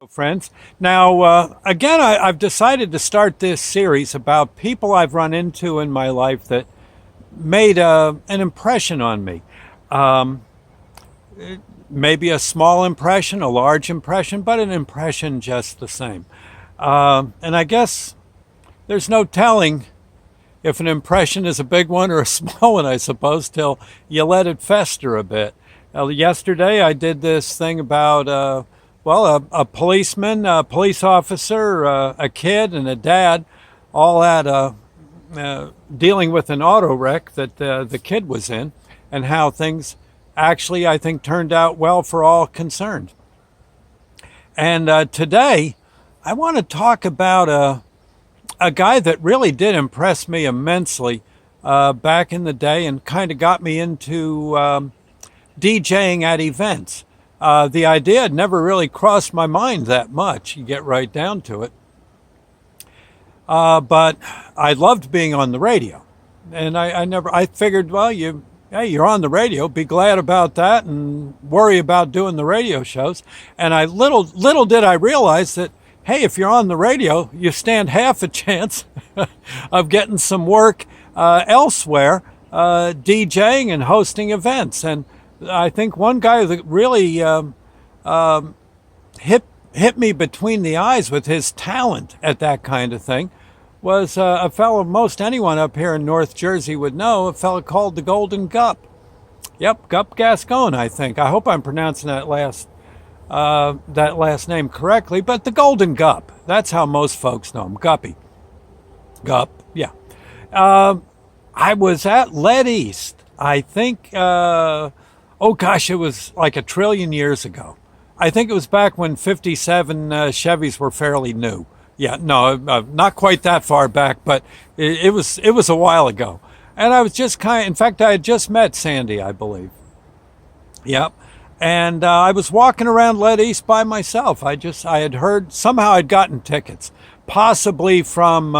friends. Now, again, I've decided to start this series about people I've run into in my life that made an impression on me. Um, Maybe a small impression, a large impression, but an impression just the same. And I guess there's no telling if an impression is a big one or a small one, I suppose, till you let it fester a bit. Yesterday, I did this thing about, a policeman, a police officer, a kid, and a dad, all at dealing with an auto wreck that the kid was in, and how things actually, I think, turned out well for all concerned. And today, I want to talk about a guy that really did impress me immensely back in the day and kind of got me into DJing at events. The idea had never really crossed my mind that much, you get right down to it. But I loved being on the radio. And I figured, well, hey, you're on the radio, be glad about that and worry about doing the radio shows. And little did I realize that, hey, if you're on the radio, you stand half a chance of getting some work elsewhere, DJing and hosting events. And I think one guy that really hit me between the eyes with his talent at that kind of thing was a fellow most anyone up here in North Jersey would know, a fellow called the Golden Gupp. Yep, Gupp Gascon, I think. I hope I'm pronouncing that last name correctly, but the Golden Gupp. That's how most folks know him, Guppy. Gupp, yeah. I was at Lead East, I think, it was like a trillion years ago. I think it was back when 57 Chevys were fairly new. Yeah, no, not quite that far back, but it was a while ago. And I was just in fact, I had just met Sandy, I believe. Yep. And I was walking around Lead East by myself. I had heard, somehow I'd gotten tickets, possibly from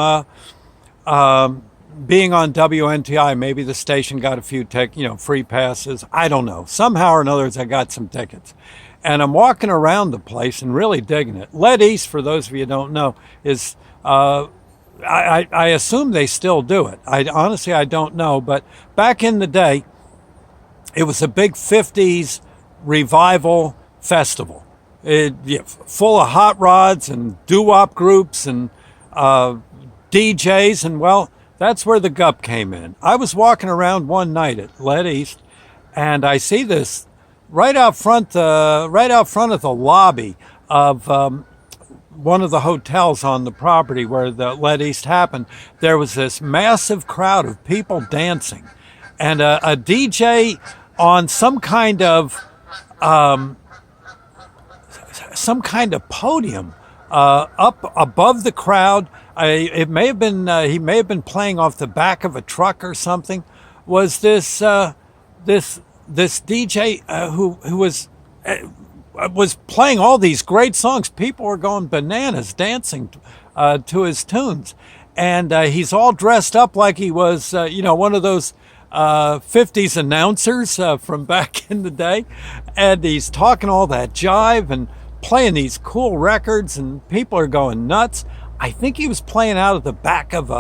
being on WNTI. Maybe the station got a few free passes. I don't know. Somehow or another, I got some tickets. And I'm walking around the place and really digging it. Lead East, for those of you who don't know, is, I assume they still do it. Honestly, I don't know. But back in the day, it was a big 50s revival festival. Full of hot rods and doo-wop groups and DJs. And, well, that's where the Gupp came in. I was walking around one night at Lead East, and I see this right out front of the lobby of one of the hotels on the property where the Lead East happened. There was this massive crowd of people dancing, and a DJ on some kind of podium up above the crowd. He may have been playing off the back of a truck or something. Was this DJ who was playing all these great songs? People were going bananas dancing to his tunes, and he's all dressed up like he was one of those 50s announcers from back in the day, and he's talking all that jive and playing these cool records, and people are going nuts. I think he was playing out of the back of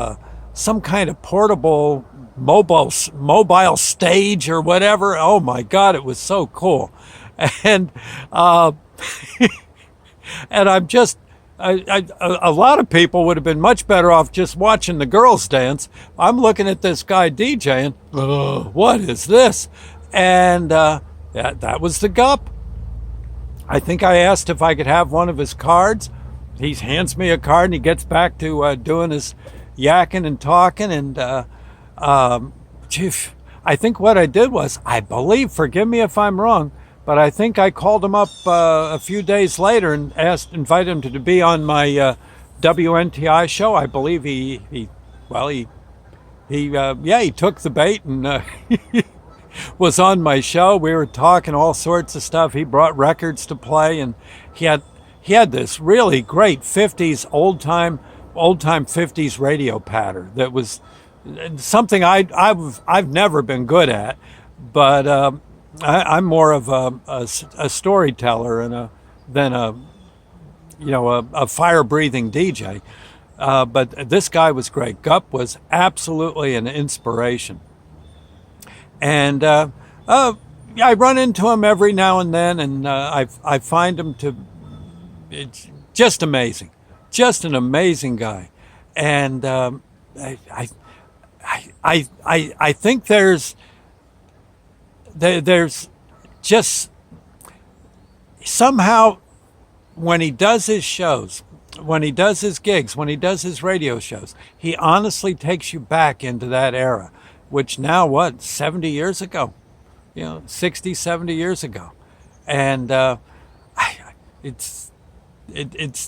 some kind of portable mobile stage or whatever. Oh my God, it was so cool. And and I'm just a lot of people would have been much better off just watching the girls dance. I'm looking at this guy DJing. What is this? And that was the Gupp. I think I asked if I could have one of his cards. He hands me a card and he gets back to doing his yakking and talking. And I think what I did was, I believe, forgive me if I'm wrong, but I think I called him up a few days later and invited him to be on my WNTI show. I believe he took the bait and was on my show. We were talking all sorts of stuff. He brought records to play, and he had this really great 50s old time 50s radio patter that was something I've never been good at, but I'm more of a storyteller than a a fire-breathing DJ. But this guy was great. Gup was absolutely an inspiration. And I run into him every now and then, and I find him to it's just amazing, just an amazing guy. And I, I I think there's just somehow when he does his shows, when he does his gigs, when he does his radio shows, he honestly takes you back into that era, which now, 70 years ago, 60, 70 years ago. And it's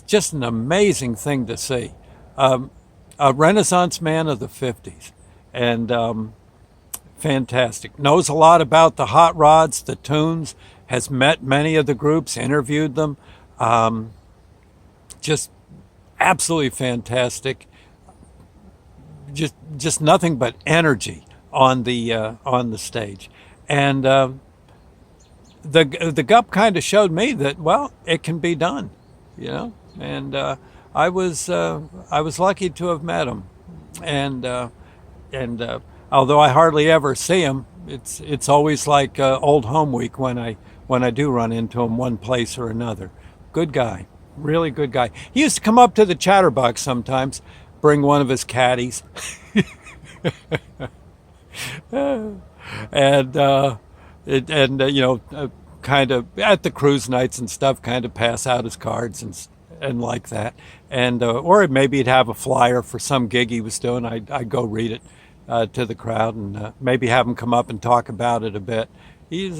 just an amazing thing to see. A Renaissance man of the 50s. And fantastic. Knows a lot about the hot rods, the tunes, has met many of the groups, interviewed them. Just absolutely fantastic. Just nothing but energy on the stage. And the Gup kind of showed me that, well, it can be done, And I was lucky to have met him, and although I hardly ever see him, it's always like old home week when I do run into him one place or another. Good guy, really good guy. He used to come up to the Chatterbox sometimes, bring one of his caddies, and kind of at the cruise nights and stuff, kind of pass out his cards and like that, and or maybe he'd have a flyer for some gig he was doing. I'd go read it to the crowd and maybe have him come up and talk about it a bit. He's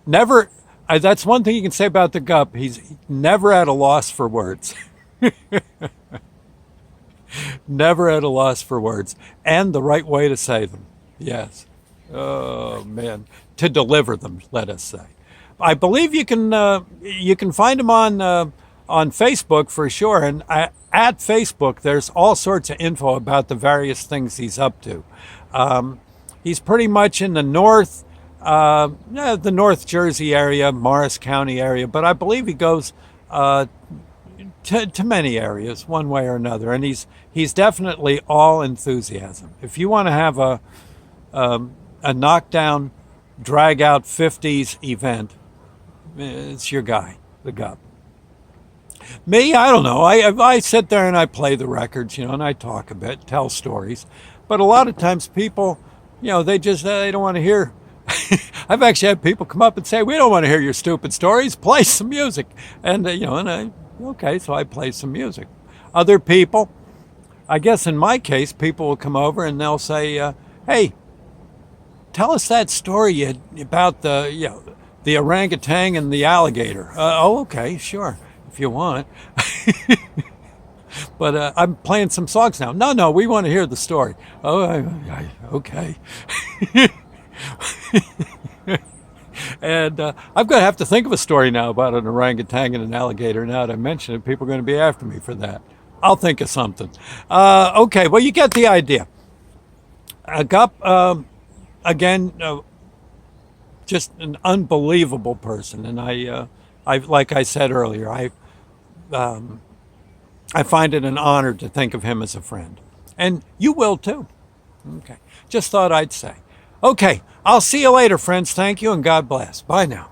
never. That's one thing you can say about the Gup. He's never at a loss for words. Never at a loss for words, and the right way to say them. Yes. Oh man, to deliver them. Let us say. I believe you can find him on Facebook for sure, and at Facebook there's all sorts of info about the various things he's up to. He's pretty much in the the North Jersey area, Morris County area, but I believe he goes to many areas one way or another, and he's definitely all enthusiasm. If you want to have a knockdown, drag out 50s event, it's your guy, the Gup. Me, I don't know. I sit there and I play the records, and I talk a bit, tell stories, but a lot of times people, they don't want to hear. I've actually had people come up and say, "We don't want to hear your stupid stories. Play some music." And okay, so I play some music. Other people, I guess in my case, people will come over and they'll say, "Hey, tell us that story about the orangutan and the alligator." Okay, sure, if you want. But I'm playing some songs now. No, we want to hear the story. Oh, okay. And I'm going to have to think of a story now about an orangutan and an alligator. Now that I mention it, people are going to be after me for that. I'll think of something. Okay, well, you get the idea. Gup, again, just an unbelievable person, and I like I said earlier, I find it an honor to think of him as a friend, and you will too. Okay, just thought I'd say. Okay, I'll see you later, friends. Thank you, and God bless. Bye now.